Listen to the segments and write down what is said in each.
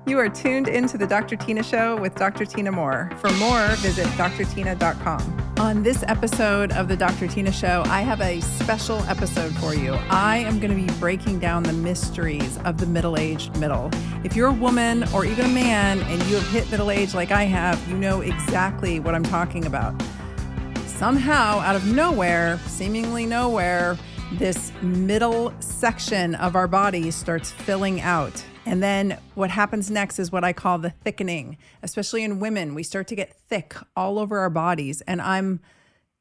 You are tuned into the Dr. Tyna Show with Dr. Tyna Moore. For more, visit drtyna.com. On this episode of the Dr. Tyna Show, I have a special episode for you. I am going to be breaking down the mysteries of the middle-aged middle. If you're a woman or even a man and you have hit middle age like I have, you know exactly what I'm talking about. Somehow, out of nowhere, seemingly nowhere, this middle section of our body starts filling out. And then what happens next is what I call the thickening. Especially in women, we start to get thick all over our bodies. And I'm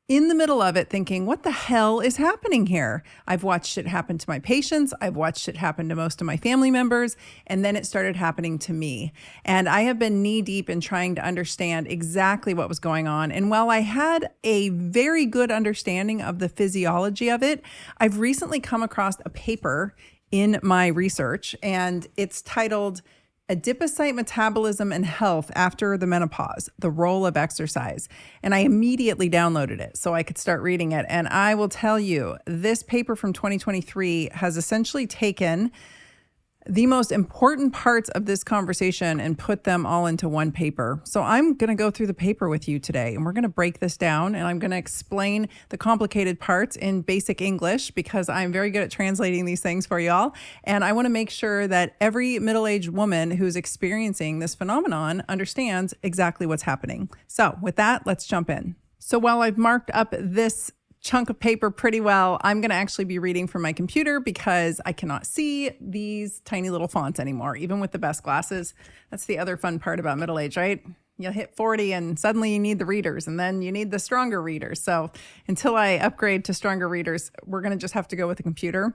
in the middle of it thinking, what the hell is happening here? I've watched it happen to my patients. I've watched it happen to most of my family members. And then it started happening to me. And I have been knee deep in trying to understand exactly what was going on. And while I had a very good understanding of the physiology of it, I've recently come across a paper in my research, and it's titled Adipocyte Metabolism and Health After the Menopause, The Role of Exercise. And I immediately downloaded it so I could start reading it. And I will tell you, this paper from 2023 has essentially taken the most important parts of this conversation and put them all into one paper. So I'm going to go through the paper with you today, and we're going to break this down, and I'm going to explain the complicated parts in basic English because I'm very good at translating these things for y'all. And I want to make sure that every middle-aged woman who's experiencing this phenomenon understands exactly what's happening. So with that, let's jump in. So while I've marked up this chunk of paper pretty well, I'm going to actually be reading from my computer because I cannot see these tiny little fonts anymore, even with the best glasses. That's the other fun part about middle age, right? You hit 40 and suddenly you need the readers, and then you need the stronger readers. So until I upgrade to stronger readers, we're going to just have to go with the computer.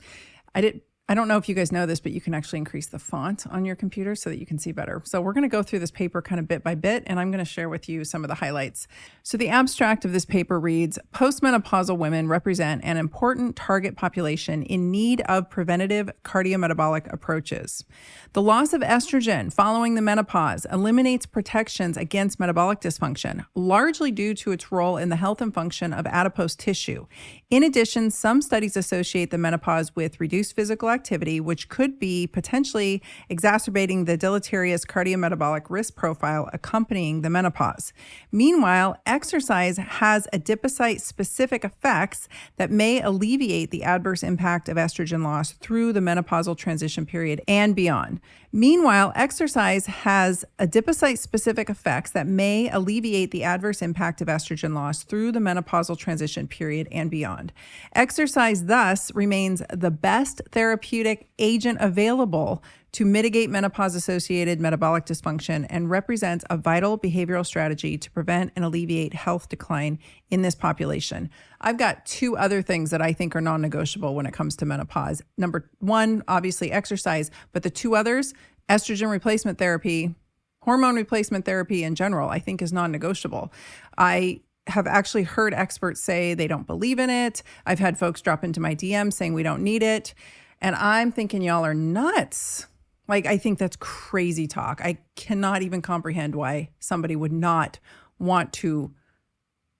I don't know if you guys know this, but you can actually increase the font on your computer so that you can see better. So we're going to go through this paper kind of bit by bit, and I'm going to share with you some of the highlights. So the abstract of this paper reads, postmenopausal women represent an important target population in need of preventative cardiometabolic approaches. The loss of estrogen following the menopause eliminates protections against metabolic dysfunction, largely due to its role in the health and function of adipose tissue. In addition, some studies associate the menopause with reduced physical activity, which could be potentially exacerbating the deleterious cardiometabolic risk profile accompanying the menopause. Meanwhile, exercise has adipocyte-specific effects that may alleviate the adverse impact of estrogen loss through the menopausal transition period and beyond. Meanwhile, exercise has adipocyte-specific effects that may alleviate the adverse impact of estrogen loss through the menopausal transition period and beyond. Exercise thus remains the best therapeutic agent available to mitigate menopause-associated metabolic dysfunction and represents a vital behavioral strategy to prevent and alleviate health decline in this population. I've got two other things that I think are non-negotiable when it comes to menopause. Number one, obviously exercise, but the two others, estrogen replacement therapy, hormone replacement therapy in general, I think is non-negotiable. I have actually heard experts say they don't believe in it. I've had folks drop into my DM saying we don't need it. And I'm thinking y'all are nuts. Like, I think that's crazy talk. I cannot even comprehend why somebody would not want to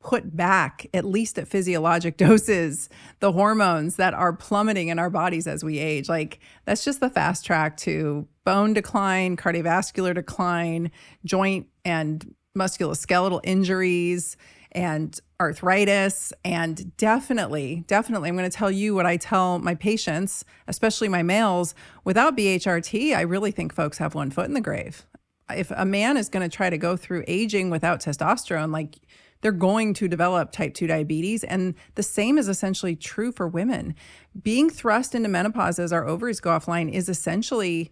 put back, at least at physiologic doses, the hormones that are plummeting in our bodies as we age. Like, that's just the fast track to bone decline, cardiovascular decline, joint and musculoskeletal injuries, and arthritis. And definitely, I'm going to tell you what I tell my patients, especially my males. Without BHRT, I really think folks have one foot in the grave. If a man is going to try to go through aging without testosterone, like, they're going to develop type 2 diabetes. And the same is essentially true for women. Being thrust into menopause as our ovaries go offline is essentially,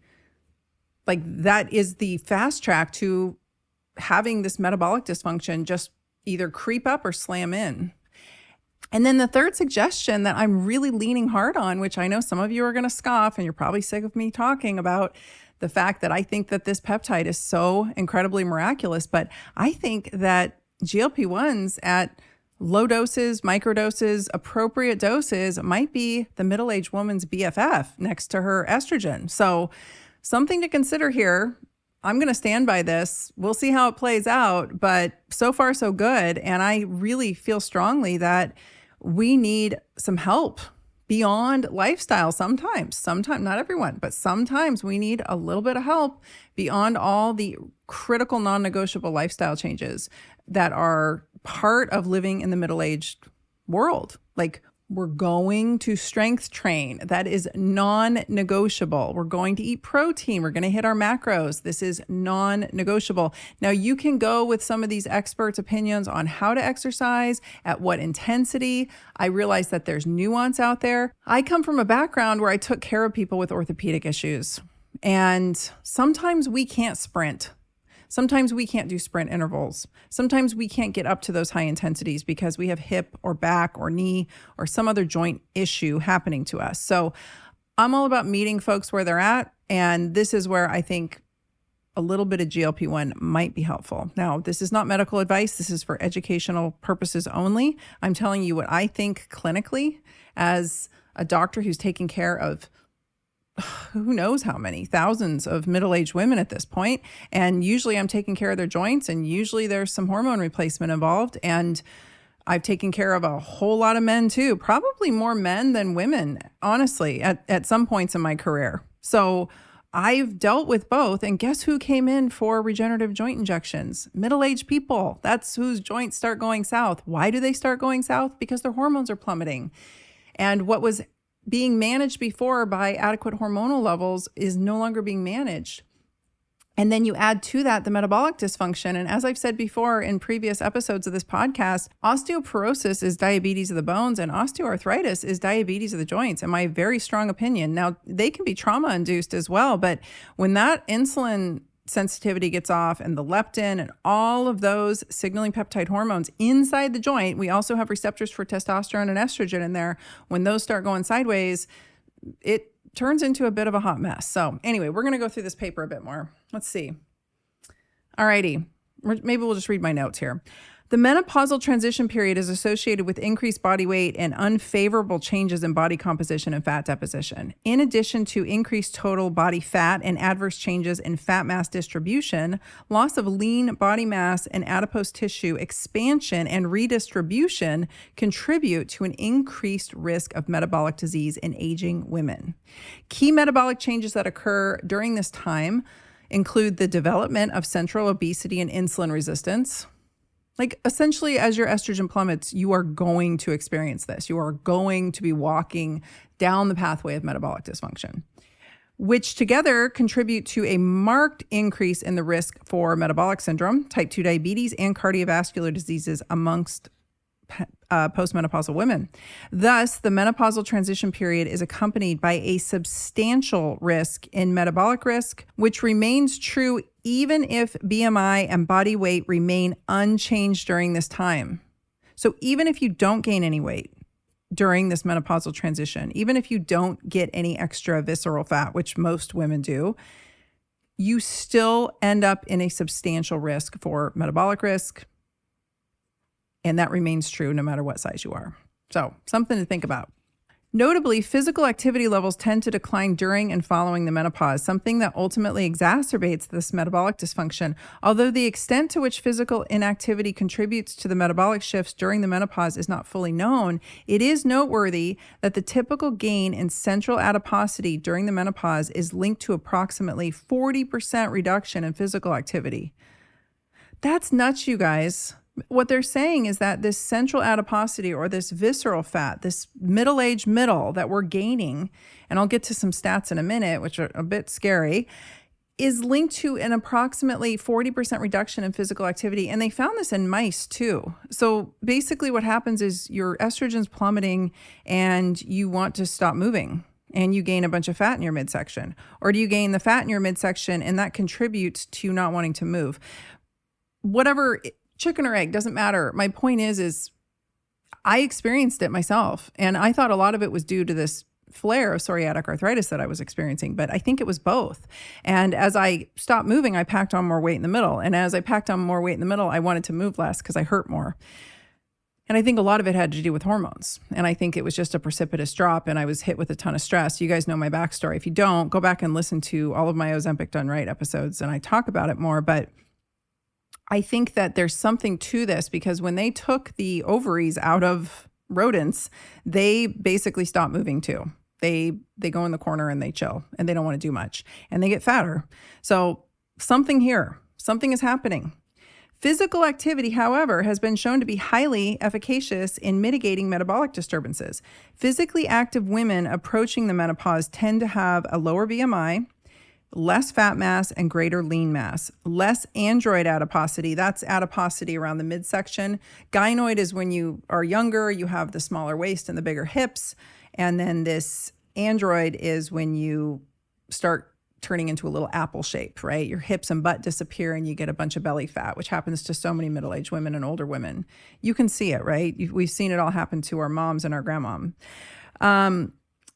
like, that is the fast track to having this metabolic dysfunction just either creep up or slam in. And then the third suggestion that I'm really leaning hard on, which I know some of you are going to scoff and you're probably sick of me talking about the fact that I think that this peptide is so incredibly miraculous, but I think that GLP-1s at low doses, microdoses, appropriate doses might be the middle-aged woman's BFF next to her estrogen. So something to consider here. I'm going to stand by this. We'll see how it plays out, but so far so good. And I really feel strongly that we need some help beyond lifestyle. Sometimes, not everyone, but sometimes we need a little bit of help beyond all the critical non-negotiable lifestyle changes that are part of living in the middle-aged world. Like, we're going to strength train. That is non-negotiable. We're going to eat protein. We're going to hit our macros. This is non-negotiable. Now, you can go with some of these experts' opinions on how to exercise, at what intensity. I realize that there's nuance out there. I come from a background where I took care of people with orthopedic issues. And sometimes we can't sprint. Sometimes we can't do sprint intervals. Sometimes we can't get up to those high intensities because we have hip or back or knee or some other joint issue happening to us. So I'm all about meeting folks where they're at. And this is where I think a little bit of GLP-1 might be helpful. Now, this is not medical advice. This is for educational purposes only. I'm telling you what I think clinically as a doctor who's taking care of who knows how many thousands of middle-aged women at this point. And usually I'm taking care of their joints, and usually there's some hormone replacement involved. And I've taken care of a whole lot of men too, probably more men than women, honestly, at some points in my career. So I've dealt with both. And guess who came in for regenerative joint injections? Middle-aged people. That's whose joints start going south. Why do they start going south? Because their hormones are plummeting. And what was being managed before by adequate hormonal levels is no longer being managed. And then you add to that the metabolic dysfunction. And as I've said before in previous episodes of this podcast, osteoporosis is diabetes of the bones and osteoarthritis is diabetes of the joints, in my very strong opinion. Now, they can be trauma-induced as well, but when that insulin sensitivity gets off and the leptin and all of those signaling peptide hormones inside the joint, we also have receptors for testosterone and estrogen in there. When those start going sideways, it turns into a bit of a hot mess. So anyway, we're going to go through this paper a bit more. Let's see. All righty. Maybe we'll just read my notes here. The menopausal transition period is associated with increased body weight and unfavorable changes in body composition and fat deposition. In addition to increased total body fat and adverse changes in fat mass distribution, loss of lean body mass and adipose tissue expansion and redistribution contribute to an increased risk of metabolic disease in aging women. Key metabolic changes that occur during this time include the development of central obesity and insulin resistance. Like, essentially, as your estrogen plummets, you are going to experience this. You are going to be walking down the pathway of metabolic dysfunction, which together contribute to a marked increase in the risk for metabolic syndrome, type 2 diabetes, and cardiovascular diseases amongst postmenopausal women. Thus, the menopausal transition period is accompanied by a substantial risk in metabolic risk, which remains true even if BMI and body weight remain unchanged during this time. So even if you don't gain any weight during this menopausal transition, even if you don't get any extra visceral fat, which most women do, you still end up in a substantial risk for metabolic risk. And that remains true no matter what size you are. So something to think about. Notably, physical activity levels tend to decline during and following the menopause, something that ultimately exacerbates this metabolic dysfunction. Although the extent to which physical inactivity contributes to the metabolic shifts during the menopause is not fully known, it is noteworthy that the typical gain in central adiposity during the menopause is linked to approximately 40% reduction in physical activity. That's nuts, you guys. What they're saying is that this central adiposity or this visceral fat, this middle-aged middle that we're gaining, and I'll get to some stats in a minute, which are a bit scary, is linked to an approximately 40% reduction in physical activity. And they found this in mice too. So basically what happens is your estrogen's plummeting and you want to stop moving and you gain a bunch of fat in your midsection. Or do you gain the fat in your midsection and that contributes to you not wanting to move? Whatever, chicken or egg, doesn't matter. My point is I experienced it myself. And I thought a lot of it was due to this flare of psoriatic arthritis that I was experiencing, but I think it was both. And as I stopped moving, I packed on more weight in the middle. And as I packed on more weight in the middle, I wanted to move less because I hurt more. And I think a lot of it had to do with hormones. And I think it was just a precipitous drop and I was hit with a ton of stress. You guys know my backstory. If you don't, go back and listen to all of my Ozempic Done Right episodes and I talk about it more. But I think that there's something to this because when they took the ovaries out of rodents, they basically stop moving too. They go in the corner and they chill and they don't want to do much and they get fatter. So something is happening. Physical activity, however, has been shown to be highly efficacious in mitigating metabolic disturbances. Physically active women approaching the menopause tend to have a lower BMI, less fat mass, and greater lean mass. Less android adiposity, that's adiposity around the midsection. Gynoid is when you are younger, you have the smaller waist and the bigger hips. And then this android is when you start turning into a little apple shape, right? Your hips and butt disappear and you get a bunch of belly fat, which happens to so many middle-aged women and older women. You can see it, right? We've seen it all happen to our moms and our grandmom.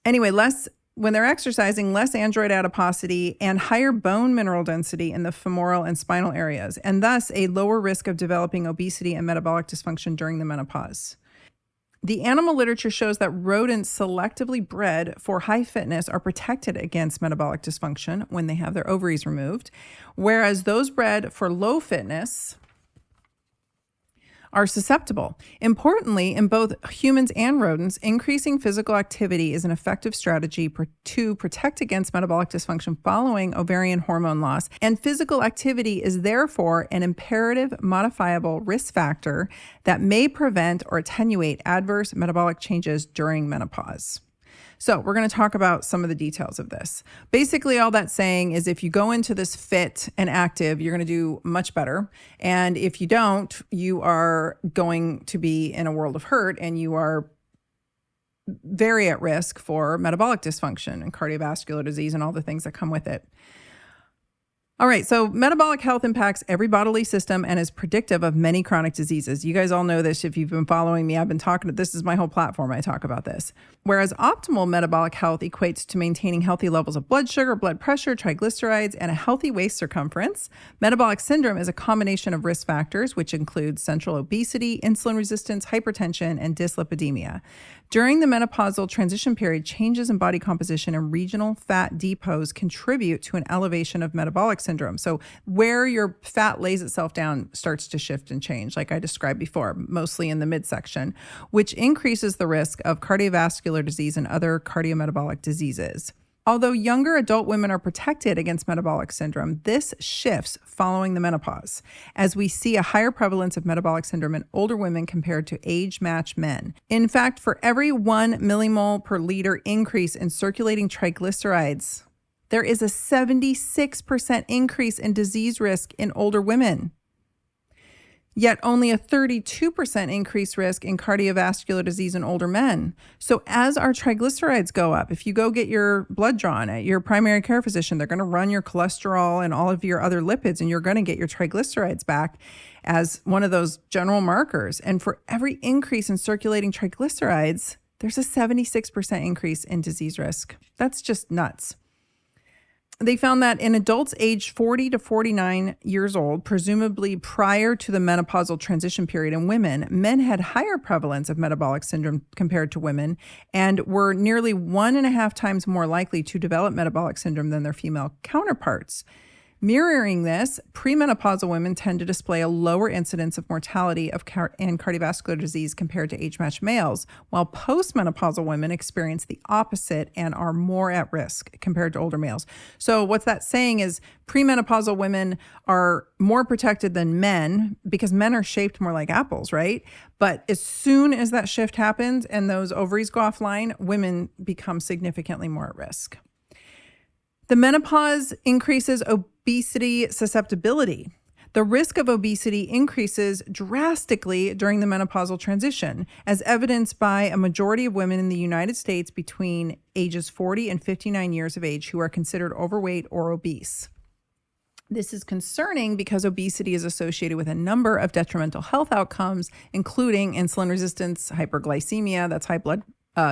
Anyway, when they're exercising, less android adiposity and higher bone mineral density in the femoral and spinal areas, and thus a lower risk of developing obesity and metabolic dysfunction during the menopause. The animal literature shows that rodents selectively bred for high fitness are protected against metabolic dysfunction when they have their ovaries removed, whereas those bred for low fitness are susceptible. Importantly, in both humans and rodents, increasing physical activity is an effective strategy to protect against metabolic dysfunction following ovarian hormone loss, and physical activity is therefore an imperative modifiable risk factor that may prevent or attenuate adverse metabolic changes during menopause. So we're going to talk about some of the details of this. Basically, all that's saying is if you go into this fit and active, you're going to do much better. And if you don't, you are going to be in a world of hurt and you are very at risk for metabolic dysfunction and cardiovascular disease and all the things that come with it. All right, so metabolic health impacts every bodily system and is predictive of many chronic diseases. You guys all know this if you've been following me. I've been talking, this is my whole platform. I talk about this. Whereas optimal metabolic health equates to maintaining healthy levels of blood sugar, blood pressure, triglycerides, and a healthy waist circumference. Metabolic syndrome is a combination of risk factors, which includes central obesity, insulin resistance, hypertension, and dyslipidemia. During the menopausal transition period, changes in body composition and regional fat depots contribute to an elevation of metabolic syndrome. So where your fat lays itself down starts to shift and change, like I described before, mostly in the midsection, which increases the risk of cardiovascular disease and other cardiometabolic diseases. Although younger adult women are protected against metabolic syndrome, this shifts following the menopause, as we see a higher prevalence of metabolic syndrome in older women compared to age-matched men. In fact, for every 1 millimole per liter increase in circulating triglycerides, there is a 76% increase in disease risk in older women. Yet only a 32% increased risk in cardiovascular disease in older men. So as our triglycerides go up, if you go get your blood drawn at your primary care physician, they're going to run your cholesterol and all of your other lipids, and you're going to get your triglycerides back as one of those general markers. And for every increase in circulating triglycerides, there's a 76% increase in disease risk. That's just nuts. They found that in adults aged 40 to 49 years old, presumably prior to the menopausal transition period in women, men had higher prevalence of metabolic syndrome compared to women and were nearly 1.5 times more likely to develop metabolic syndrome than their female counterparts. Mirroring this, premenopausal women tend to display a lower incidence of mortality and cardiovascular disease compared to age-matched males, while postmenopausal women experience the opposite and are more at risk compared to older males. So what's that saying is premenopausal women are more protected than men because men are shaped more like apples, right? But as soon as that shift happens and those ovaries go offline, women become significantly more at risk. The menopause increases obesity susceptibility. The risk of obesity increases drastically during the menopausal transition, as evidenced by a majority of women in the United States between ages 40 and 59 years of age who are considered overweight or obese. This is concerning because obesity is associated with a number of detrimental health outcomes, including insulin resistance, hyperglycemia, that's high blood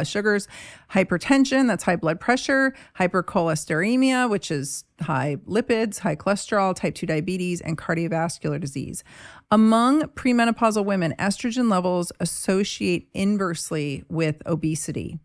sugars, hypertension, that's high blood pressure, hypercholesterolemia, which is high lipids, high cholesterol, type 2 diabetes, and cardiovascular disease. Among premenopausal women, estrogen levels associate inversely with obesity.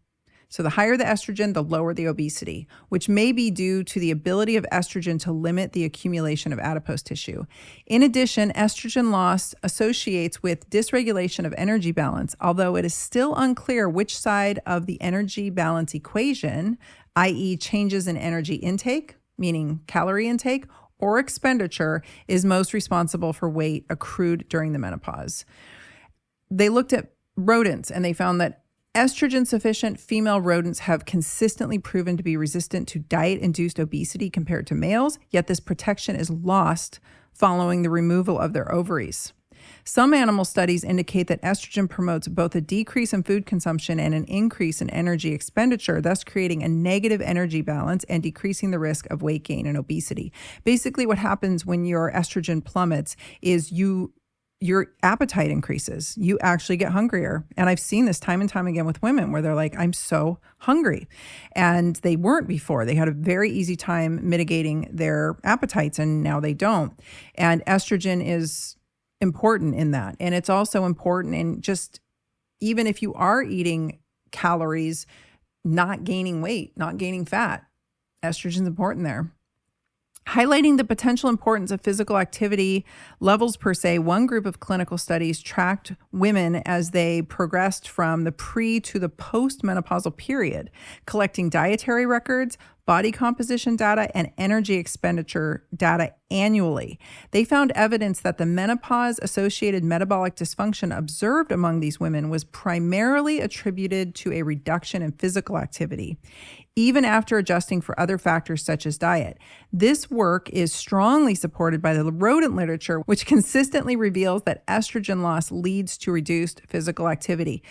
So the higher the estrogen, the lower the obesity, which may be due to the ability of estrogen to limit the accumulation of adipose tissue. In addition, estrogen loss associates with dysregulation of energy balance, although it is still unclear which side of the energy balance equation, i.e. changes in energy intake, meaning calorie intake, or expenditure, is most responsible for weight accrued during the menopause. They looked at rodents and they found that estrogen-sufficient female rodents have consistently proven to be resistant to diet-induced obesity compared to males, yet this protection is lost following the removal of their ovaries. Some animal studies indicate that estrogen promotes both a decrease in food consumption and an increase in energy expenditure, thus creating a negative energy balance and decreasing the risk of weight gain and obesity. Basically, what happens when your estrogen plummets is your appetite increases. You actually get hungrier. And I've seen this time and time again with women where they're like, I'm so hungry. And they weren't before. They had a very easy time mitigating their appetites, and now they don't. And estrogen is important in that. And it's also important in just, even if you are eating calories, not gaining weight, not gaining fat. Estrogen's important there. Highlighting the potential importance of physical activity levels per se, one group of clinical studies tracked women as they progressed from the pre to the postmenopausal period, collecting dietary records, body composition data, and energy expenditure data annually. They found evidence that the menopause-associated metabolic dysfunction observed among these women was primarily attributed to a reduction in physical activity, even after adjusting for other factors such as diet. This work is strongly supported by the rodent literature, which consistently reveals that estrogen loss leads to reduced physical activity.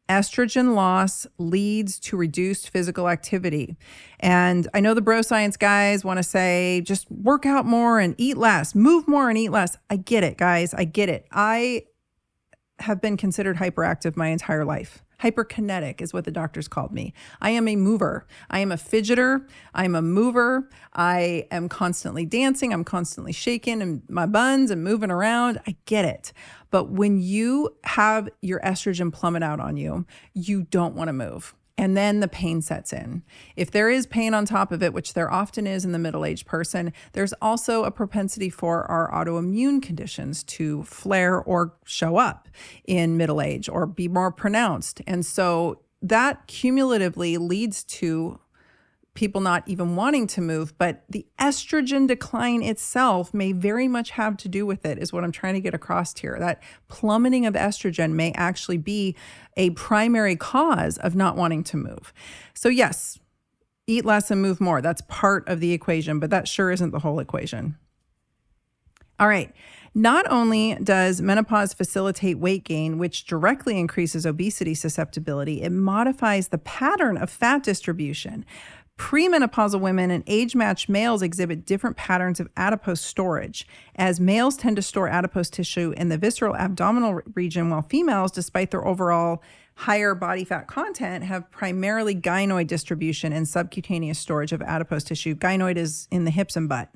Estrogen loss leads to reduced physical activity. And I know the bro science guys want to say, just work out more and eat less, move more and eat less. I get it, guys. I get it. I have been considered hyperactive my entire life. Hyperkinetic is what the doctors called me. I am a mover. I am a fidgeter. I'm a mover. I am constantly dancing. I'm constantly shaking and my buns and moving around. I get it. But when you have your estrogen plummet out on you, you don't want to move. And then the pain sets in. If there is pain on top of it, which there often is in the middle-aged person, there's also a propensity for our autoimmune conditions to flare or show up in middle age or be more pronounced. And so that cumulatively leads to people not even wanting to move, but the estrogen decline itself may very much have to do with it, is what I'm trying to get across here. That plummeting of estrogen may actually be a primary cause of not wanting to move. So yes, eat less and move more. That's part of the equation, but that sure isn't the whole equation. All right. Not only does menopause facilitate weight gain, which directly increases obesity susceptibility, it modifies the pattern of fat distribution. Premenopausal women and age-matched males exhibit different patterns of adipose storage, as males tend to store adipose tissue in the visceral abdominal region, while females, despite their overall higher body fat content, have primarily gynoid distribution and subcutaneous storage of adipose tissue. Gynoid is in the hips and butt.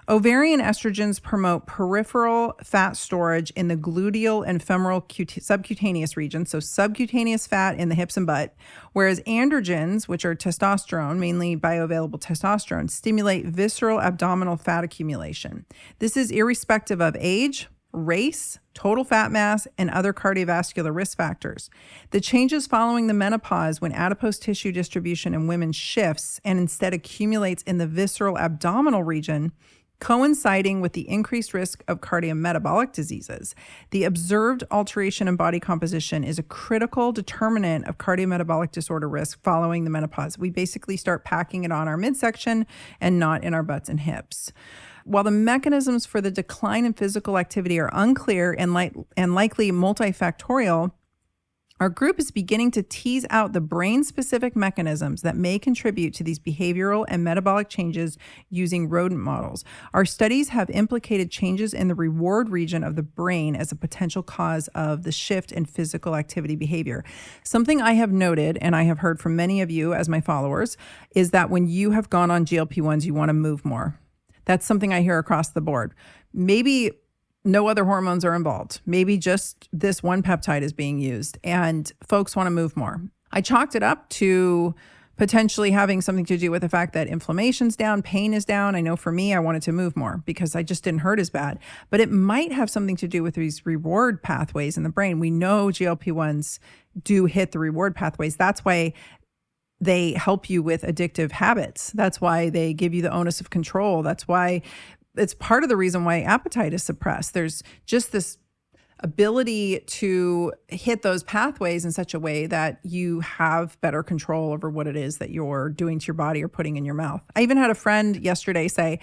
Ovarian estrogens promote peripheral fat storage in the gluteal and femoral subcutaneous region, so subcutaneous fat in the hips and butt, whereas androgens, which are testosterone, mainly bioavailable testosterone, stimulate visceral abdominal fat accumulation. This is irrespective of age, race, total fat mass, and other cardiovascular risk factors. The changes following the menopause, when adipose tissue distribution in women shifts and instead accumulates in the visceral abdominal region, coinciding with the increased risk of cardiometabolic diseases. The observed alteration in body composition is a critical determinant of cardiometabolic disorder risk following the menopause. We basically start packing it on our midsection and not in our butts and hips. While the mechanisms for the decline in physical activity are unclear and likely multifactorial, our group is beginning to tease out the brain-specific mechanisms that may contribute to these behavioral and metabolic changes using rodent models. Our studies have implicated changes in the reward region of the brain as a potential cause of the shift in physical activity behavior. Something I have noted, and I have heard from many of you as my followers, is that when you have gone on GLP-1s, you want to move more. That's something I hear across the board. Maybe no other hormones are involved. Maybe just this one peptide is being used and folks want to move more. I chalked it up to potentially having something to do with the fact that inflammation's down, pain is down. I know for me, I wanted to move more because I just didn't hurt as bad. But it might have something to do with these reward pathways in the brain. We know GLP-1s do hit the reward pathways. That's why they help you with addictive habits. That's why they give you the onus of control. That's why it's part of the reason why appetite is suppressed. There's just this ability to hit those pathways in such a way that you have better control over what it is that you're doing to your body or putting in your mouth. I even had a friend yesterday say,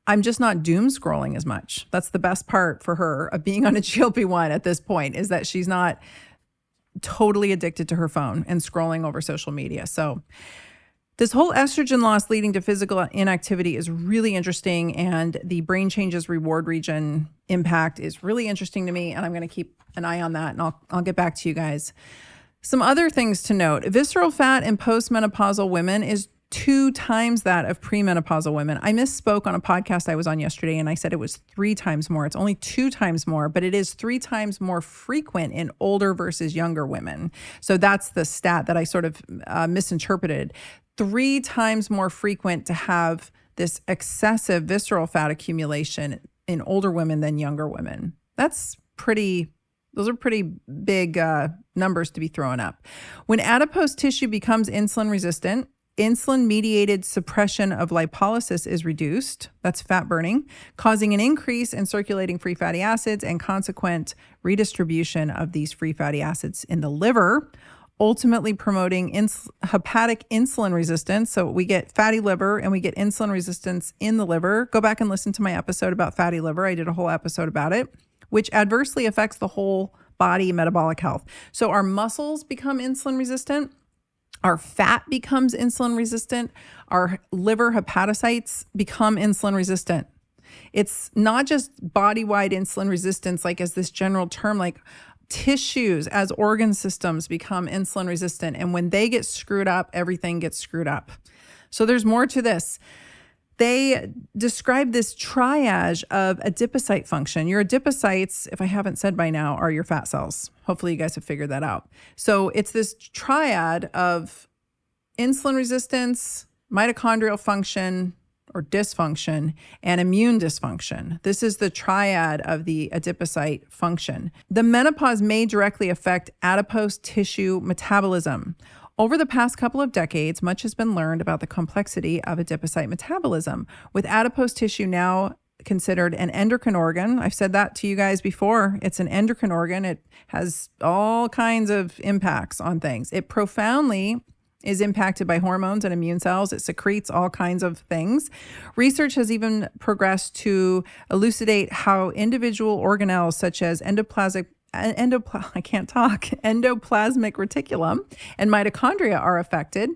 I'm just not doom scrolling as much. That's the best part for her of being on a GLP-1 at this point, is that she's not totally addicted to her phone and scrolling over social media. So this whole estrogen loss leading to physical inactivity is really interesting, and the brain changes reward region impact is really interesting to me, and I'm going to keep an eye on that, and I'll get back to you guys. Some other things to note. Visceral fat in postmenopausal women is 2 times that of premenopausal women. I misspoke on a podcast I was on yesterday, and I said it was 3 times more. It's only 2 times more, but it is 3 times more frequent in older versus younger women. So that's the stat that I sort of misinterpreted. 3 times more frequent to have this excessive visceral fat accumulation in older women than younger women. Those are pretty big numbers to be thrown up. When adipose tissue becomes insulin resistant, insulin-mediated suppression of lipolysis is reduced, that's fat burning, causing an increase in circulating free fatty acids and consequent redistribution of these free fatty acids in the liver, ultimately promoting hepatic insulin resistance. So we get fatty liver and we get insulin resistance in the liver. Go back and listen to my episode about fatty liver. I did a whole episode about it, which adversely affects the whole body metabolic health. So our muscles become insulin resistant. Our fat becomes insulin resistant. Our liver hepatocytes become insulin resistant. It's not just body-wide insulin resistance, like as this general term, like tissues as organ systems become insulin resistant. And when they get screwed up, everything gets screwed up. So there's more to this. They describe this triage of adipocyte function. Your adipocytes, if I haven't said by now, are your fat cells. Hopefully you guys have figured that out. So it's this triad of insulin resistance, mitochondrial function or dysfunction, and immune dysfunction. This is the triad of the adipocyte function. The menopause may directly affect adipose tissue metabolism. Over the past couple of decades, much has been learned about the complexity of adipocyte metabolism, with adipose tissue now considered an endocrine organ. I've said that to you guys before. It's an endocrine organ. It has all kinds of impacts on things. It profoundly is impacted by hormones and immune cells. It secretes all kinds of things. Research has even progressed to elucidate how individual organelles such as endoplasmic reticulum and mitochondria are affected,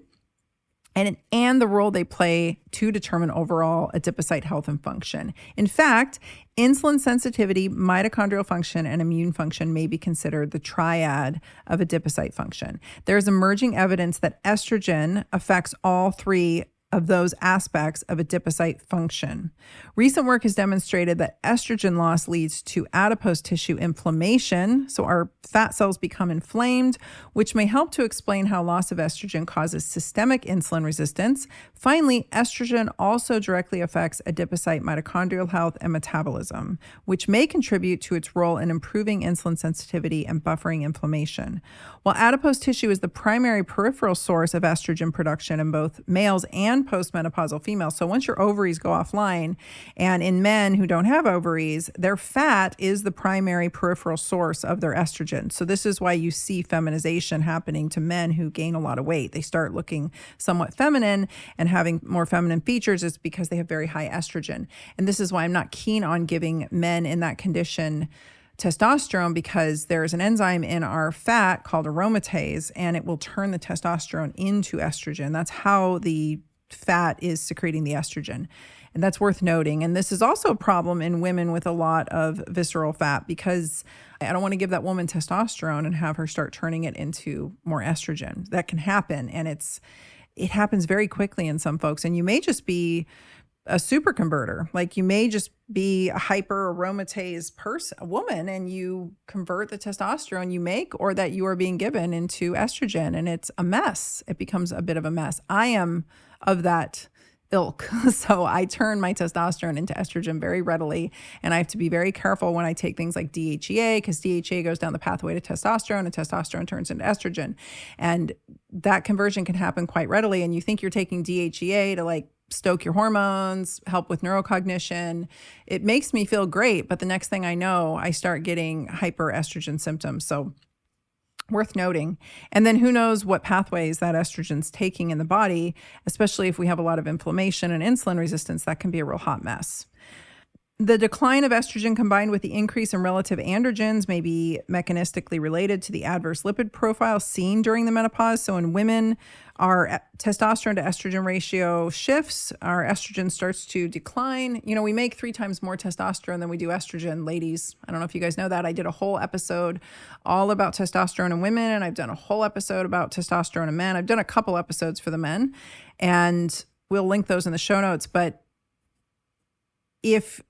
and the role they play to determine overall adipocyte health and function. In fact, insulin sensitivity, mitochondrial function, and immune function may be considered the triad of adipocyte function. There's emerging evidence that estrogen affects all 3 of those aspects of adipocyte function. Recent work has demonstrated that estrogen loss leads to adipose tissue inflammation, so our fat cells become inflamed, which may help to explain how loss of estrogen causes systemic insulin resistance. Finally, estrogen also directly affects adipocyte mitochondrial health and metabolism, which may contribute to its role in improving insulin sensitivity and buffering inflammation. While adipose tissue is the primary peripheral source of estrogen production in both males and postmenopausal females. So once your ovaries go offline, and in men who don't have ovaries, their fat is the primary peripheral source of their estrogen. So this is why you see feminization happening to men who gain a lot of weight. They start looking somewhat feminine and having more feminine features. It's because they have very high estrogen. And this is why I'm not keen on giving men in that condition testosterone, because there's an enzyme in our fat called aromatase, and it will turn the testosterone into estrogen. That's how the fat is secreting the estrogen. And that's worth noting. And this is also a problem in women with a lot of visceral fat, because I don't want to give that woman testosterone and have her start turning it into more estrogen. That can happen. And it happens very quickly in some folks. And you may just be a super converter. Like you may just be a hyper aromatase a woman, and you convert the testosterone you make or that you are being given into estrogen, and it's a mess. It becomes a bit of a mess. I am of that ilk. So I turn my testosterone into estrogen very readily. And I have to be very careful when I take things like DHEA, because DHEA goes down the pathway to testosterone and testosterone turns into estrogen. And that conversion can happen quite readily. And you think you're taking DHEA to like stoke your hormones, help with neurocognition. It makes me feel great. But the next thing I know, I start getting hyperestrogen symptoms. So worth noting. And then who knows what pathways that estrogen's taking in the body, especially if we have a lot of inflammation and insulin resistance, that can be a real hot mess. The decline of estrogen combined with the increase in relative androgens may be mechanistically related to the adverse lipid profile seen during the menopause. So in women, our testosterone to estrogen ratio shifts, our estrogen starts to decline. You know, we make 3 times more testosterone than we do estrogen, ladies. I don't know if you guys know that. I did a whole episode all about testosterone in women, and I've done a whole episode about testosterone in men. I've done a couple episodes for the men, and we'll link those in the show notes. But if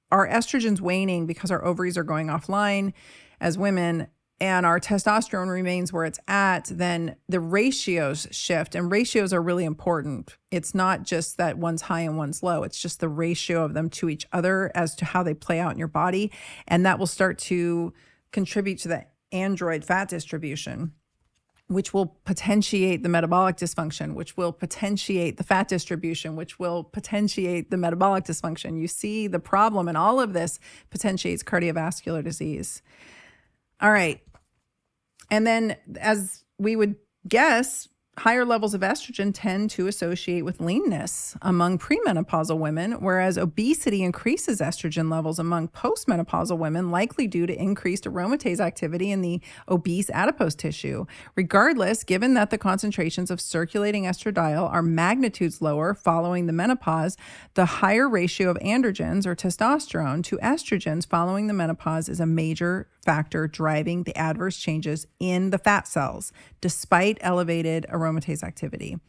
our estrogen's waning because our ovaries are going offline as women and our testosterone remains where it's at, then the ratios shift, and ratios are really important. It's not just that one's high and one's low. It's just the ratio of them to each other as to how they play out in your body. And that will start to contribute to the android fat distribution, which will potentiate the metabolic dysfunction, which will potentiate the fat distribution, which will potentiate the metabolic dysfunction. You see the problem, and all of this potentiates cardiovascular disease. All right. And then, as we would guess, higher levels of estrogen tend to associate with leanness among premenopausal women, whereas obesity increases estrogen levels among postmenopausal women, likely due to increased aromatase activity in the obese adipose tissue. Regardless, given that the concentrations of circulating estradiol are magnitudes lower following the menopause, the higher ratio of androgens or testosterone to estrogens following the menopause is a major factor driving the adverse changes in the fat cells, despite elevated aromatase activity.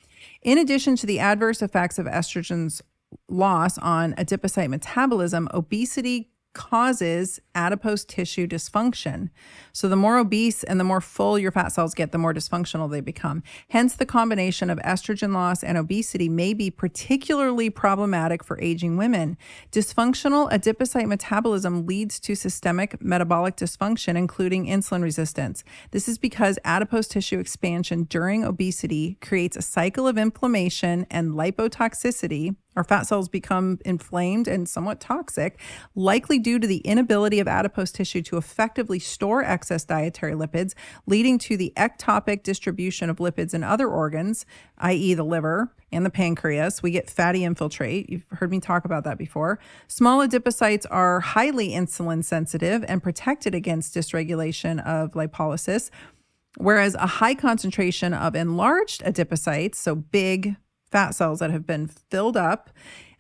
In addition to the adverse effects of estrogen's loss on adipocyte metabolism, obesity causes adipose tissue dysfunction. So the more obese and the more full your fat cells get, the more dysfunctional they become. Hence, the combination of estrogen loss and obesity may be particularly problematic for aging women. Dysfunctional adipocyte metabolism leads to systemic metabolic dysfunction, including insulin resistance. This is because adipose tissue expansion during obesity creates a cycle of inflammation and lipotoxicity. Our fat cells become inflamed and somewhat toxic, likely due to the inability of adipose tissue to effectively store excess dietary lipids, leading to the ectopic distribution of lipids in other organs, i.e. the liver and the pancreas. We get fatty infiltrate. You've heard me talk about that before. Small adipocytes are highly insulin sensitive and protected against dysregulation of lipolysis, whereas a high concentration of enlarged adipocytes, so big fat cells that have been filled up,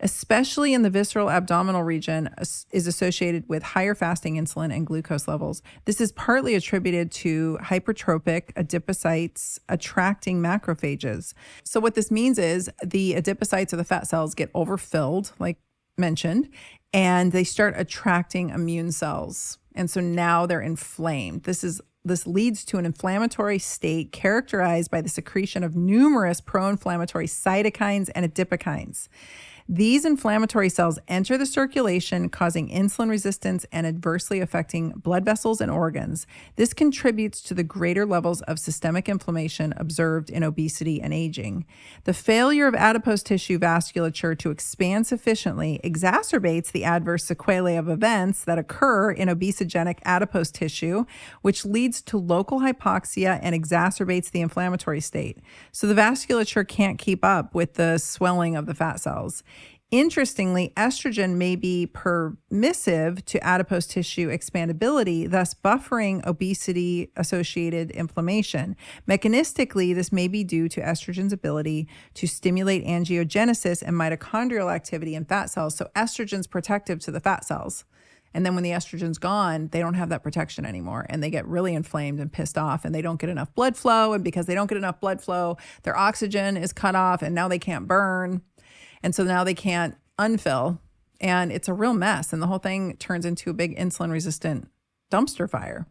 especially in the visceral abdominal region, is associated with higher fasting insulin and glucose levels. This is partly attributed to hypertrophic adipocytes attracting macrophages. So what this means is the adipocytes or the fat cells get overfilled, like mentioned, and they start attracting immune cells. And so now they're inflamed. This leads to an inflammatory state characterized by the secretion of numerous pro-inflammatory cytokines and adipokines. These inflammatory cells enter the circulation, causing insulin resistance and adversely affecting blood vessels and organs. This contributes to the greater levels of systemic inflammation observed in obesity and aging. The failure of adipose tissue vasculature to expand sufficiently exacerbates the adverse sequelae of events that occur in obesogenic adipose tissue, which leads to local hypoxia and exacerbates the inflammatory state. So the vasculature can't keep up with the swelling of the fat cells. Interestingly, estrogen may be permissive to adipose tissue expandability, thus buffering obesity-associated inflammation. Mechanistically, this may be due to estrogen's ability to stimulate angiogenesis and mitochondrial activity in fat cells. So estrogen's protective to the fat cells. And then when the estrogen's gone, they don't have that protection anymore, and they get really inflamed and pissed off, and they don't get enough blood flow. And because they don't get enough blood flow, their oxygen is cut off, and now they can't burn. And so now they can't unfill, and it's a real mess. And the whole thing turns into a big insulin resistant dumpster fire.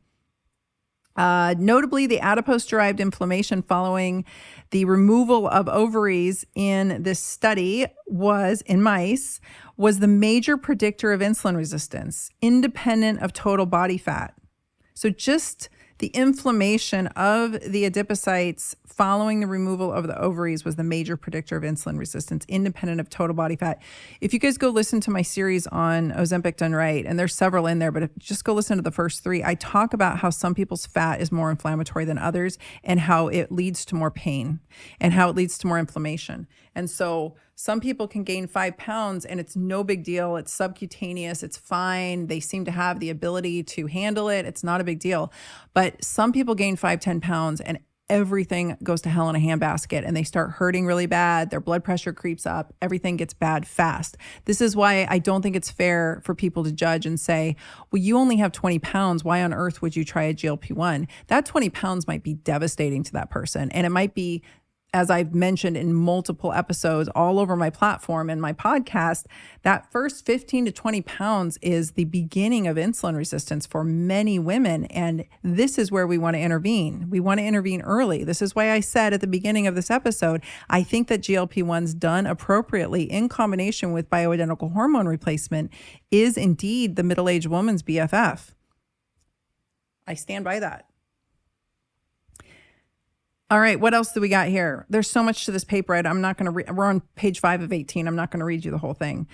Notably, the adipose-derived inflammation following the removal of ovaries in this study in mice was the major predictor of insulin resistance, independent of total body fat. So just the inflammation of the adipocytes following the removal of the ovaries was the major predictor of insulin resistance, independent of total body fat. If you guys go listen to my series on Ozempic done right, and there's several in there, but just go listen to the first 3. I talk about how some people's fat is more inflammatory than others, and how it leads to more pain, and how it leads to more inflammation. And so some people can gain 5 pounds and it's no big deal. It's subcutaneous. It's fine. They seem to have the ability to handle it. It's not a big deal. But some people gain 5, 10 pounds and everything goes to hell in a handbasket, and they start hurting really bad. Their blood pressure creeps up. Everything gets bad fast. This is why I don't think it's fair for people to judge and say, well, you only have 20 pounds. Why on earth would you try a GLP-1? That 20 pounds might be devastating to that person. And it might be, as I've mentioned in multiple episodes all over my platform and my podcast, that first 15 to 20 pounds is the beginning of insulin resistance for many women. And this is where we want to intervene. We want to intervene early. This is why I said at the beginning of this episode, I think that GLP-1s done appropriately in combination with bioidentical hormone replacement is indeed the middle-aged woman's BFF. I stand by that. All right, what else do we got here? There's so much to this paper. I'm not going to we're on page 5 of 18. I'm not going to read you the whole thing.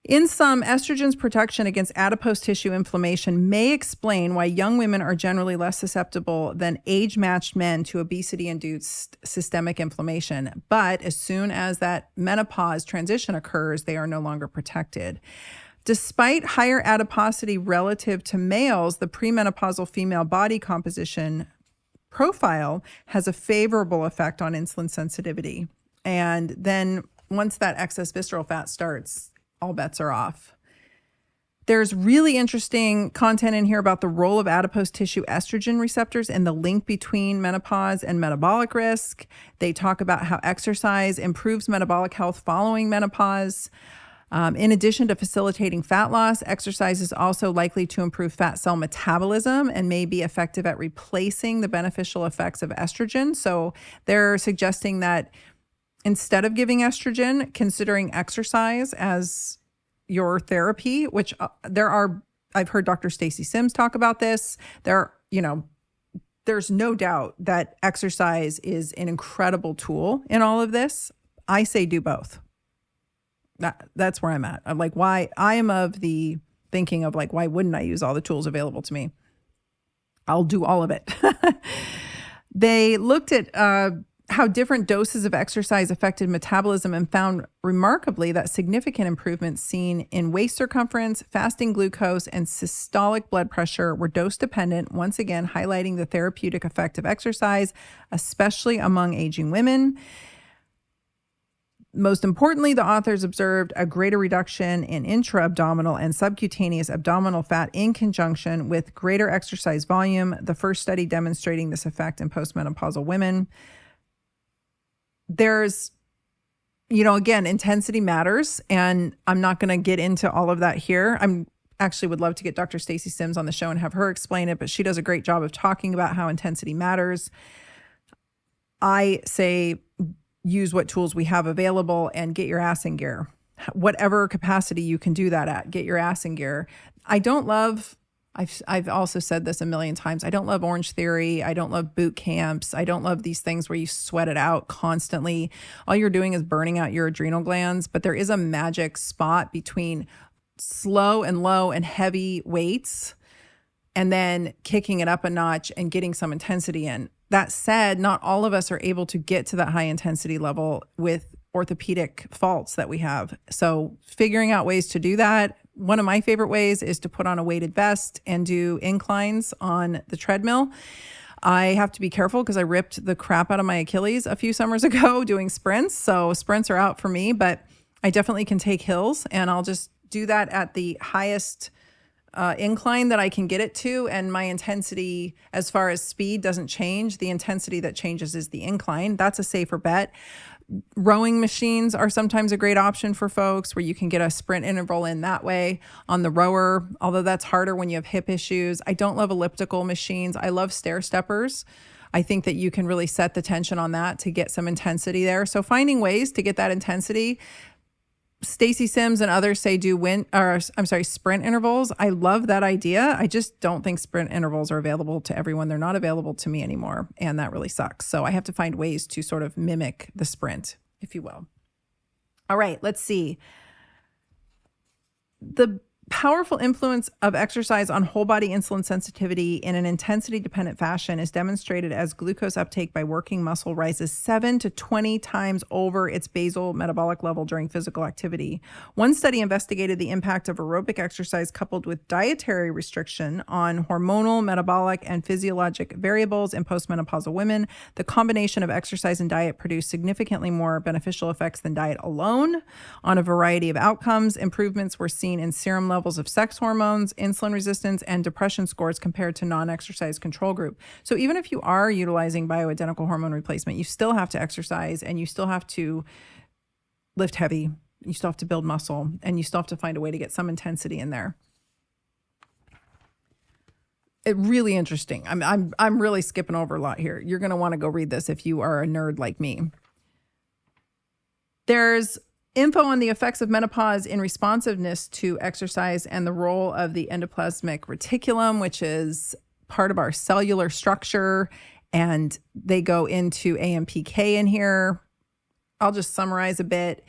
In sum, estrogen's protection against adipose tissue inflammation may explain why young women are generally less susceptible than age-matched men to obesity-induced systemic inflammation. But as soon as that menopause transition occurs, they are no longer protected. Despite higher adiposity relative to males, the premenopausal female body composition profile has a favorable effect on insulin sensitivity. And then once that excess visceral fat starts, all bets are off. There's really interesting content in here about the role of adipose tissue estrogen receptors and the link between menopause and metabolic risk. They talk about how exercise improves metabolic health following menopause. In addition to facilitating fat loss, exercise is also likely to improve fat cell metabolism and may be effective at replacing the beneficial effects of estrogen. So they're suggesting that instead of giving estrogen, considering exercise as your therapy, which I've heard Dr. Stacy Sims talk about this. There's no doubt that exercise is an incredible tool in all of this. I say do both. That's where I'm at. I'm like, why? I am of the thinking of like, why wouldn't I use all the tools available to me? I'll do all of it. They looked at how different doses of exercise affected metabolism and found remarkably that significant improvements seen in waist circumference, fasting glucose, and systolic blood pressure were dose dependent, once again highlighting the therapeutic effect of exercise, especially among aging women. Most importantly, the authors observed a greater reduction in intra-abdominal and subcutaneous abdominal fat in conjunction with greater exercise volume, the first study demonstrating this effect in postmenopausal women. There's, again, intensity matters, and I'm not going to get into all of that here. I'm actually would love to get Dr. Stacy Sims on the show and have her explain it, but she does a great job of talking about how intensity matters. I say use what tools we have available and get your ass in gear. Whatever capacity you can do that at, get your ass in gear. I've also said this a million times. I don't love Orange Theory. I don't love boot camps. I don't love these things where you sweat it out constantly. All you're doing is burning out your adrenal glands, but there is a magic spot between slow and low and heavy weights and then kicking it up a notch and getting some intensity in. That said, not all of us are able to get to that high intensity level with orthopedic faults that we have. So figuring out ways to do that. One of my favorite ways is to put on a weighted vest and do inclines on the treadmill. I have to be careful because I ripped the crap out of my Achilles a few summers ago doing sprints. So sprints are out for me, but I definitely can take hills, and I'll just do that at the highest incline that I can get it to, and my intensity as far as speed doesn't change. The intensity that changes is the incline. That's a safer bet. Rowing machines are sometimes a great option for folks where you can get a sprint interval in that way on the rower, although that's harder when you have hip issues. I don't love elliptical machines. I love stair steppers. I think that you can really set the tension on that to get some intensity there. So finding ways to get that intensity. Stacy Sims and others say do sprint intervals. I love that idea. I just don't think sprint intervals are available to everyone. They're not available to me anymore, and that really sucks. So I have to find ways to sort of mimic the sprint, if you will. All right, let's see. The powerful influence of exercise on whole body insulin sensitivity in an intensity dependent fashion is demonstrated as glucose uptake by working muscle rises 7 to 20 times over its basal metabolic level during physical activity. One study investigated the impact of aerobic exercise coupled with dietary restriction on hormonal, metabolic, and physiologic variables in postmenopausal women. The combination of exercise and diet produced significantly more beneficial effects than diet alone on a variety of outcomes. Improvements were seen in serum levels of sex hormones, insulin resistance, and depression scores compared to non-exercise control group. So even if you are utilizing bioidentical hormone replacement, you still have to exercise and you still have to lift heavy. You still have to build muscle and you still have to find a way to get some intensity in there. It really interesting. I'm really skipping over a lot here. You're going to want to go read this if you are a nerd like me. There's info on the effects of menopause in responsiveness to exercise and the role of the endoplasmic reticulum, which is part of our cellular structure. And they go into AMPK in here. I'll just summarize a bit.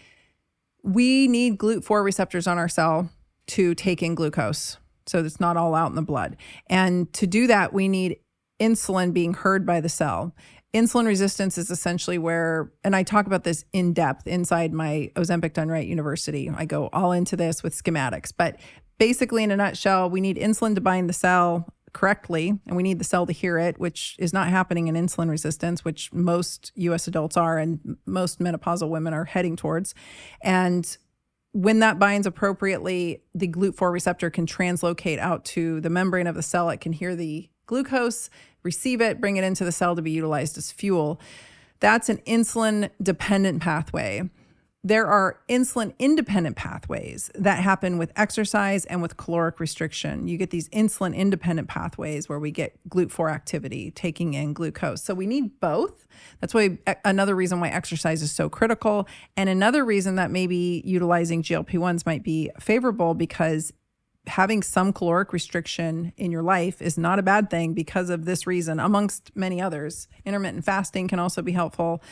We need GLUT4 receptors on our cell to take in glucose, so it's not all out in the blood. And to do that, we need insulin being heard by the cell. Insulin resistance is essentially where, and I talk about this in depth inside my Ozempic Done Right University. I go all into this with schematics, but basically in a nutshell, we need insulin to bind the cell correctly, and we need the cell to hear it, which is not happening in insulin resistance, which most US adults are and most menopausal women are heading towards. And when that binds appropriately, the GLUT4 receptor can translocate out to the membrane of the cell. It can hear the glucose, receive it, bring it into the cell to be utilized as fuel. That's an insulin-dependent pathway. There are insulin-independent pathways that happen with exercise and with caloric restriction. You get these insulin-independent pathways where we get GLUT4 activity, taking in glucose. So we need both. That's why another reason why exercise is so critical. And another reason that maybe utilizing GLP-1s might be favorable, because having some caloric restriction in your life is not a bad thing because of this reason, amongst many others. Intermittent fasting can also be helpful,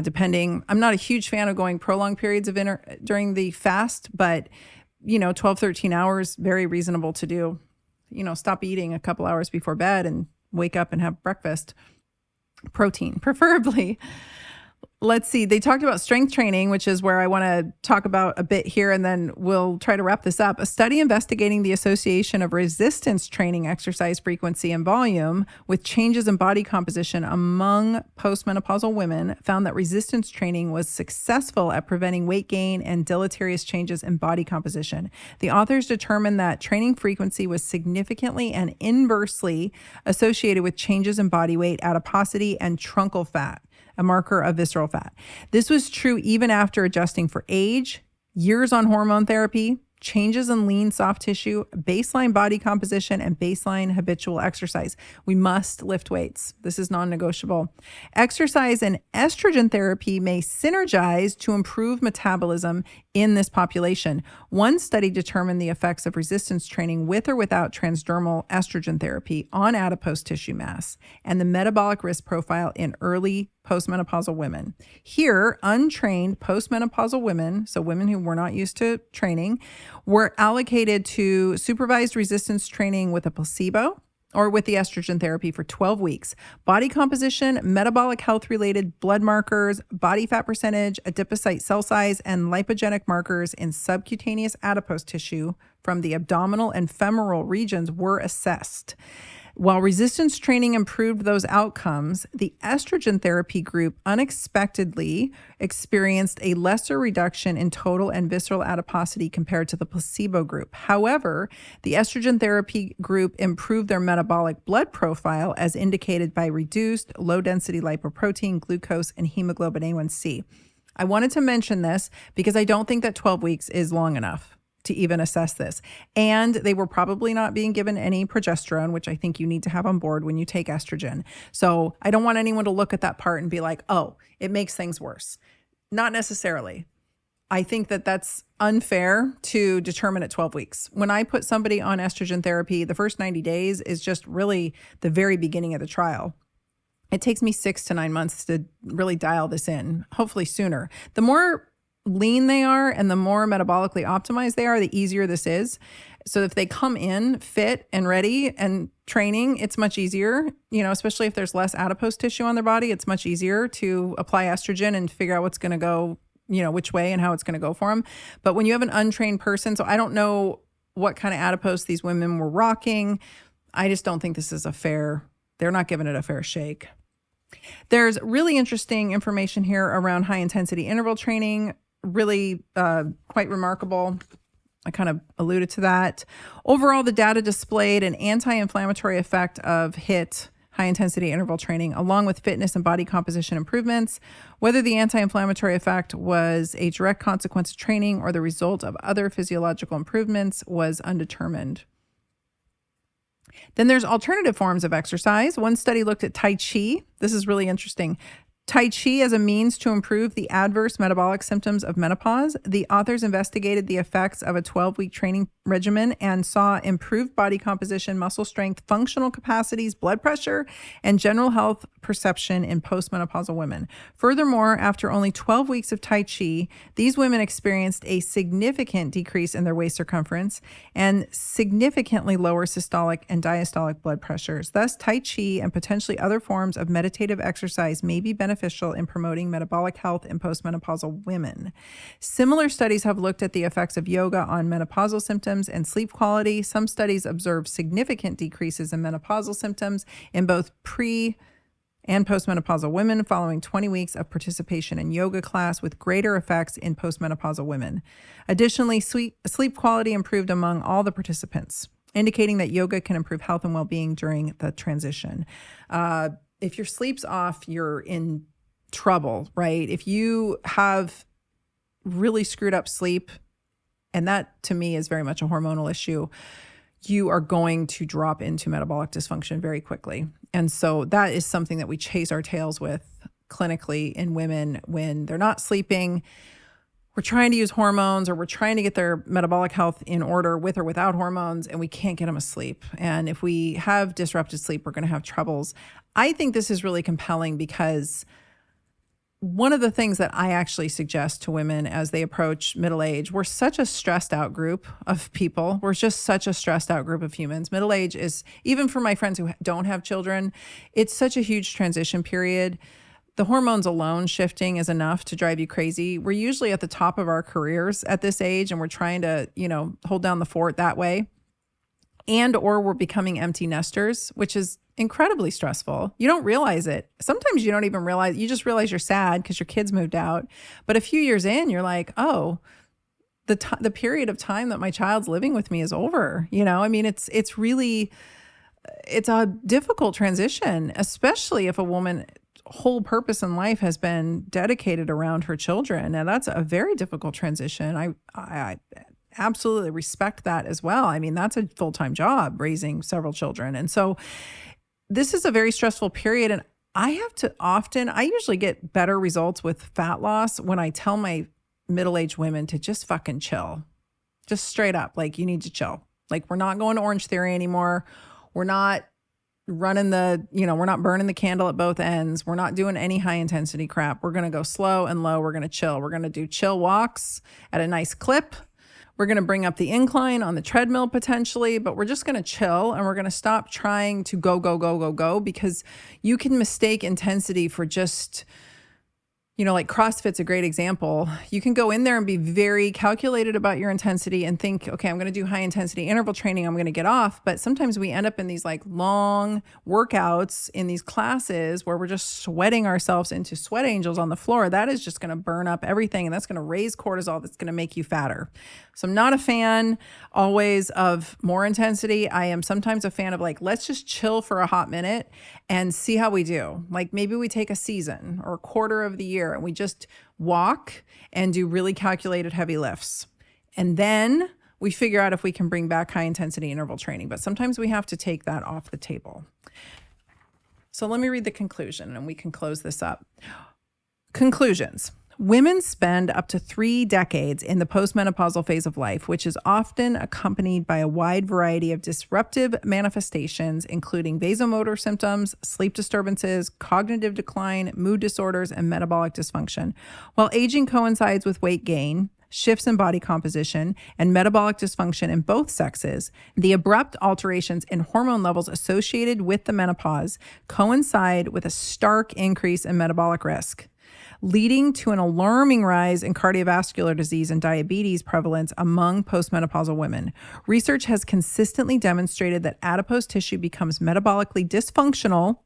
depending. I'm not a huge fan of going prolonged periods of during the fast, but 12, 13 hours, very reasonable to do. Stop eating a couple hours before bed and wake up and have breakfast. Protein, preferably. Let's see. They talked about strength training, which is where I want to talk about a bit here, and then we'll try to wrap this up. A study investigating the association of resistance training exercise frequency and volume with changes in body composition among postmenopausal women found that resistance training was successful at preventing weight gain and deleterious changes in body composition. The authors determined that training frequency was significantly and inversely associated with changes in body weight, adiposity, and truncal fat, a marker of visceral fat. This was true even after adjusting for age, years on hormone therapy, changes in lean soft tissue, baseline body composition, and baseline habitual exercise. We must lift weights. This is non-negotiable. Exercise and estrogen therapy may synergize to improve metabolism in this population. One study determined the effects of resistance training with or without transdermal estrogen therapy on adipose tissue mass and the metabolic risk profile in early postmenopausal women. Here, untrained postmenopausal women, so women who were not used to training, were allocated to supervised resistance training with a placebo or with the estrogen therapy for 12 weeks. Body composition, metabolic health-related blood markers, body fat percentage, adipocyte cell size, and lipogenic markers in subcutaneous adipose tissue from the abdominal and femoral regions were assessed. While resistance training improved those outcomes, the estrogen therapy group unexpectedly experienced a lesser reduction in total and visceral adiposity compared to the placebo group. However, the estrogen therapy group improved their metabolic blood profile as indicated by reduced low-density lipoprotein, glucose, and hemoglobin A1C. I wanted to mention this because I don't think that 12 weeks is long enough to even assess this. And they were probably not being given any progesterone, which I think you need to have on board when you take estrogen. So I don't want anyone to look at that part and be like, oh, it makes things worse. Not necessarily. I think that that's unfair to determine at 12 weeks. When I put somebody on estrogen therapy, the first 90 days is just really the very beginning of the trial. It takes me 6 to 9 months to really dial this in, hopefully sooner. The more lean they are and the more metabolically optimized they are, the easier this is. So if they come in fit and ready and training, it's much easier, especially if there's less adipose tissue on their body, it's much easier to apply estrogen and figure out what's going to go, which way and how it's going to go for them. But when you have an untrained person, so I don't know what kind of adipose these women were rocking. I just don't think this is they're not giving it a fair shake. There's really interesting information here around high intensity interval training. Really quite remarkable. I kind of alluded to that. Overall, the data displayed an anti-inflammatory effect of HIIT, high intensity interval training, along with fitness and body composition improvements. Whether the anti-inflammatory effect was a direct consequence of training or the result of other physiological improvements was undetermined. Then there's alternative forms of exercise. One study looked at Tai Chi. This is really interesting. Tai Chi as a means to improve the adverse metabolic symptoms of menopause. The authors investigated the effects of a 12-week training regimen and saw improved body composition, muscle strength, functional capacities, blood pressure, and general health perception in postmenopausal women. Furthermore, after only 12 weeks of Tai Chi, these women experienced a significant decrease in their waist circumference and significantly lower systolic and diastolic blood pressures. Thus, Tai Chi and potentially other forms of meditative exercise may be beneficial in promoting metabolic health in postmenopausal women. Similar studies have looked at the effects of yoga on menopausal symptoms and sleep quality. Some studies observe significant decreases in menopausal symptoms in both pre- and postmenopausal women following 20 weeks of participation in yoga class, with greater effects in postmenopausal women. Additionally, sleep quality improved among all the participants, indicating that yoga can improve health and well-being during the transition. If your sleep's off, you're in trouble, right? If you have really screwed up sleep, and that to me is very much a hormonal issue, you are going to drop into metabolic dysfunction very quickly. And so that is something that we chase our tails with clinically in women when they're not sleeping. We're trying to use hormones, or we're trying to get their metabolic health in order with or without hormones, and we can't get them asleep. And if we have disrupted sleep, we're going to have troubles. I think this is really compelling because one of the things that I actually suggest to women as they approach middle age, we're such a stressed out group of people. We're just such a stressed out group of humans. Middle age is, even for my friends who don't have children, it's such a huge transition period. The hormones alone shifting is enough to drive you crazy. We're usually at the top of our careers at this age, and we're trying to, hold down the fort that way. And or we're becoming empty nesters, which is incredibly stressful. You don't realize it. Sometimes you don't even realize, you just realize you're sad because your kids moved out. But a few years in, you're like, oh, the period of time that my child's living with me is over. It's really, it's a difficult transition, especially if a woman whole purpose in life has been dedicated around her children. And that's a very difficult transition. I absolutely respect that as well. I mean, that's a full-time job, raising several children. And so this is a very stressful period. And I usually get better results with fat loss when I tell my middle-aged women to just fucking chill. Just straight up, like, you need to chill. Like, we're not going to Orange Theory anymore. We're not running we're not burning the candle at both ends. We're not doing any high intensity crap. We're going to go slow and low. We're going to chill. We're going to do chill walks at a nice clip. We're going to bring up the incline on the treadmill potentially, but we're just going to chill, and we're going to stop trying to go, because you can mistake intensity for just, like CrossFit's a great example. You can go in there and be very calculated about your intensity and think, okay, I'm going to do high intensity interval training. I'm going to get off. But sometimes we end up in these like long workouts in these classes where we're just sweating ourselves into sweat angels on the floor. That is just going to burn up everything. And that's going to raise cortisol. That's going to make you fatter. So I'm not a fan always of more intensity. I am sometimes a fan of like, let's just chill for a hot minute and see how we do. Like maybe we take a season or a quarter of the year here and we just walk and do really calculated heavy lifts. And then we figure out if we can bring back high intensity interval training. But sometimes we have to take that off the table. So let me read the conclusion and we can close this up. Conclusions. Women spend up to 3 decades in the postmenopausal phase of life, which is often accompanied by a wide variety of disruptive manifestations, including vasomotor symptoms, sleep disturbances, cognitive decline, mood disorders, and metabolic dysfunction. While aging coincides with weight gain, shifts in body composition, and metabolic dysfunction in both sexes, the abrupt alterations in hormone levels associated with the menopause coincide with a stark increase in metabolic risk, leading to an alarming rise in cardiovascular disease and diabetes prevalence among postmenopausal women. Research has consistently demonstrated that adipose tissue becomes metabolically dysfunctional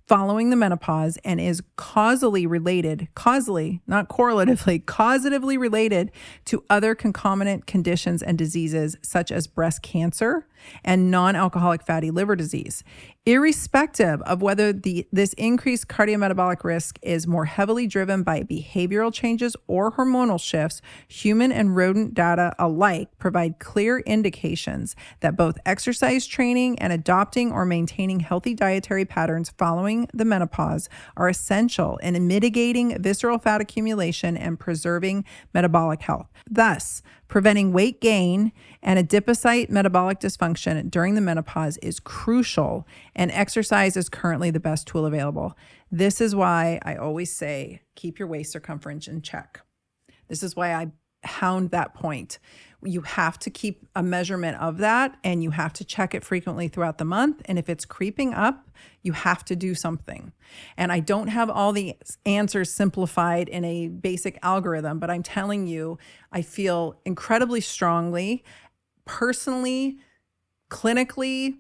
following the menopause and is causally, not correlatively, causatively related to other concomitant conditions and diseases such as breast cancer and non-alcoholic fatty liver disease. Irrespective of whether this increased cardiometabolic risk is more heavily driven by behavioral changes or hormonal shifts, human and rodent data alike provide clear indications that both exercise training and adopting or maintaining healthy dietary patterns following the menopause are essential in mitigating visceral fat accumulation and preserving metabolic health. Thus, preventing weight gain and adipocyte metabolic dysfunction during the menopause is crucial, and exercise is currently the best tool available. This is why I always say, keep your waist circumference in check. This is why I hound that point. You have to keep a measurement of that, and you have to check it frequently throughout the month. And if it's creeping up, you have to do something. And I don't have all the answers simplified in a basic algorithm, but I'm telling you, I feel incredibly strongly, personally, clinically,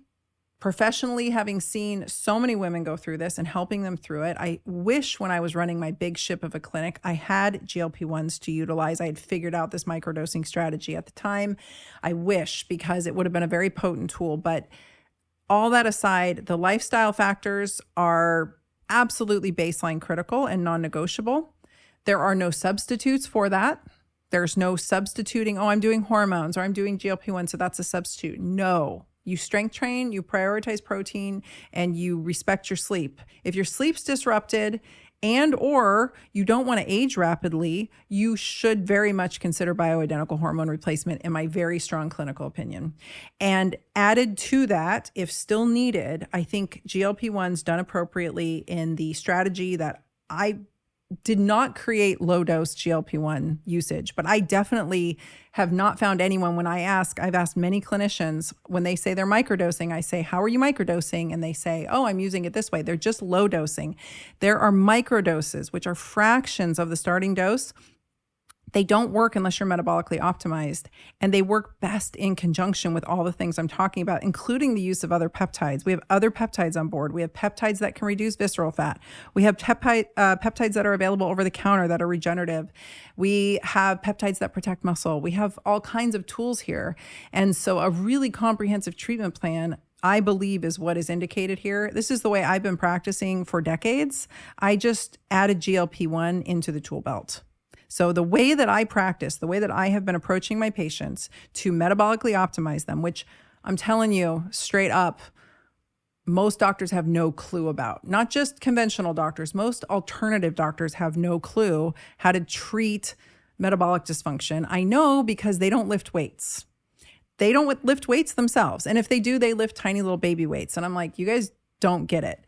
professionally, having seen so many women go through this and helping them through it. I wish when I was running my big ship of a clinic, I had GLP-1s to utilize. I had figured out this microdosing strategy at the time. I wish, because it would have been a very potent tool. But all that aside, the lifestyle factors are absolutely baseline critical and non-negotiable. There are no substitutes for that. There's no substituting, oh, I'm doing hormones or I'm doing GLP-1, so that's a substitute. No. You strength train, you prioritize protein, and you respect your sleep. If your sleep's disrupted and or you don't want to age rapidly, you should very much consider bioidentical hormone replacement, in my very strong clinical opinion. And added to that, if still needed, I think GLP-1s done appropriately in the strategy that I did not create low-dose GLP-1 usage, but I definitely have not found anyone when I've asked many clinicians, when they say they're microdosing, I say, how are you microdosing? And they say, oh, I'm using it this way. They're just low dosing. There are microdoses, which are fractions of the starting dose. They don't work unless you're metabolically optimized, and they work best in conjunction with all the things I'm talking about, including the use of other peptides. We have other peptides on board. We have peptides that can reduce visceral fat. We have peptides that are available over the counter that are regenerative. We have peptides that protect muscle. We have all kinds of tools here. And so a really comprehensive treatment plan, I believe, is what is indicated here. This is the way I've been practicing for decades. I just added GLP-1 into the tool belt. So the way that I practice, the way that I have been approaching my patients to metabolically optimize them, which I'm telling you straight up, most doctors have no clue about. Not just conventional doctors, most alternative doctors have no clue how to treat metabolic dysfunction. I know because they don't lift weights. They don't lift weights themselves. And if they do, they lift tiny little baby weights. And I'm like, you guys don't get it.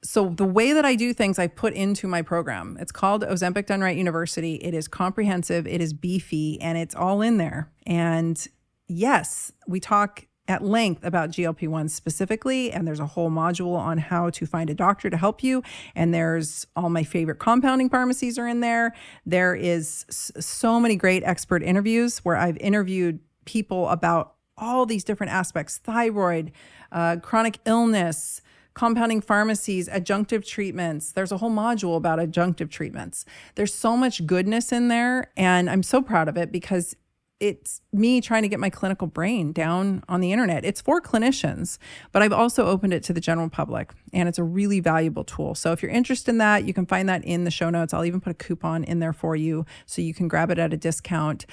So the way that I do things, I put into my program. It's called Ozempic Done Right University. It is comprehensive, it is beefy, and it's all in there. And yes, we talk at length about GLP-1 specifically, and there's a whole module on how to find a doctor to help you. And there's all my favorite compounding pharmacies are in there. There is so many great expert interviews where I've interviewed people about all these different aspects: thyroid, chronic illness, compounding pharmacies, adjunctive treatments. There's a whole module about adjunctive treatments. There's so much goodness in there, and I'm so proud of it because it's me trying to get my clinical brain down on the internet. It's for clinicians, but I've also opened it to the general public, and it's a really valuable tool. So if you're interested in that, you can find that in the show notes. I'll even put a coupon in there for you so you can grab it at a discount.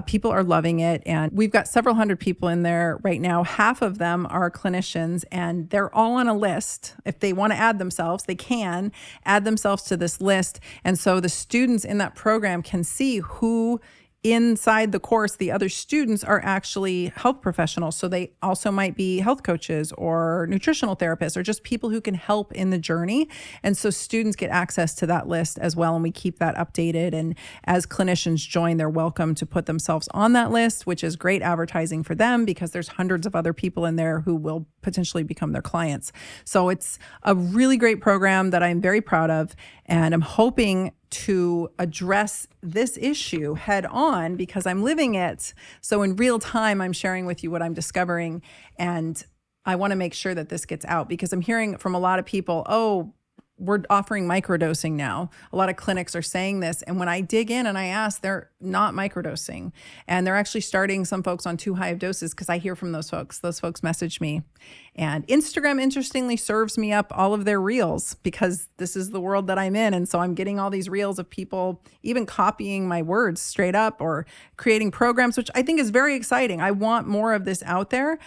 People are loving it, and we've got several hundred people in there right now. Half of them are clinicians, and they're all on a list. If they want to add themselves, they can add themselves to this list. And so the students in that program can see who inside the course, the other students are actually health professionals. So they also might be health coaches or nutritional therapists or just people who can help in the journey. And so students get access to that list as well. And we keep that updated. And as clinicians join, they're welcome to put themselves on that list, which is great advertising for them because there's hundreds of other people in there who will potentially become their clients. So it's a really great program that I'm very proud of. And I'm hoping to address this issue head on because I'm living it. So in real time, I'm sharing with you what I'm discovering. And I want to make sure that this gets out because I'm hearing from a lot of people, oh, we're offering microdosing now. A lot of clinics are saying this. And when I dig in and I ask, they're not microdosing. And they're actually starting some folks on too high of doses because I hear from those folks. Those folks message me. And Instagram, interestingly, serves me up all of their reels because this is the world that I'm in. And so I'm getting all these reels of people even copying my words straight up or creating programs, which I think is very exciting. I want more of this out there.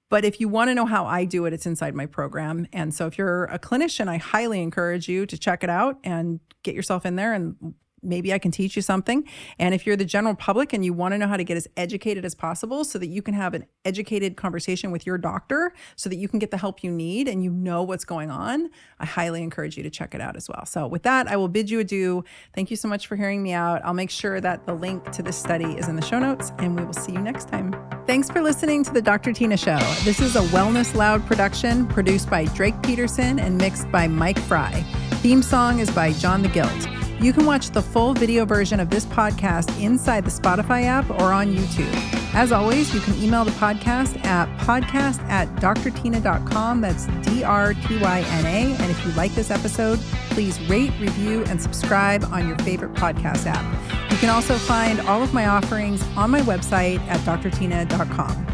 But if you want to know how I do it, it's inside my program. And so if you're a clinician, I highly encourage you to check it out and get yourself in there and maybe I can teach you something. And if you're the general public and you want to know how to get as educated as possible so that you can have an educated conversation with your doctor so that you can get the help you need and you know what's going on, I highly encourage you to check it out as well. So with that, I will bid you adieu. Thank you so much for hearing me out. I'll make sure that the link to this study is in the show notes and we will see you next time. Thanks for listening to the Dr. Tyna Show. This is a Wellness Loud production produced by Drake Peterson and mixed by Mike Fry. Theme song is by John the Guild. You can watch the full video version of this podcast inside the Spotify app or on YouTube. As always, you can email the podcast at podcast@drtyna.com. That's DRTYNA. And if you like this episode, please rate, review, and subscribe on your favorite podcast app. You can also find all of my offerings on my website at drtyna.com.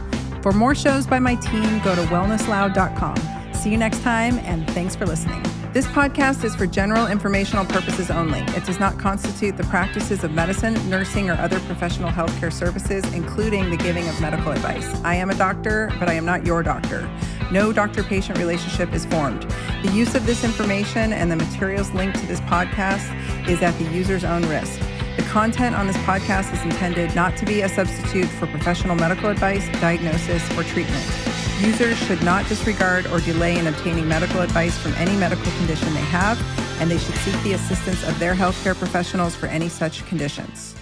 For more shows by my team, go to wellnessloud.com. See you next time, and thanks for listening. This podcast is for general informational purposes only. It does not constitute the practices of medicine, nursing, or other professional healthcare services, including the giving of medical advice. I am a doctor, but I am not your doctor. No doctor-patient relationship is formed. The use of this information and the materials linked to this podcast is at the user's own risk. The content on this podcast is intended not to be a substitute for professional medical advice, diagnosis, or treatment. Users should not disregard or delay in obtaining medical advice from any medical condition they have, and they should seek the assistance of their healthcare professionals for any such conditions.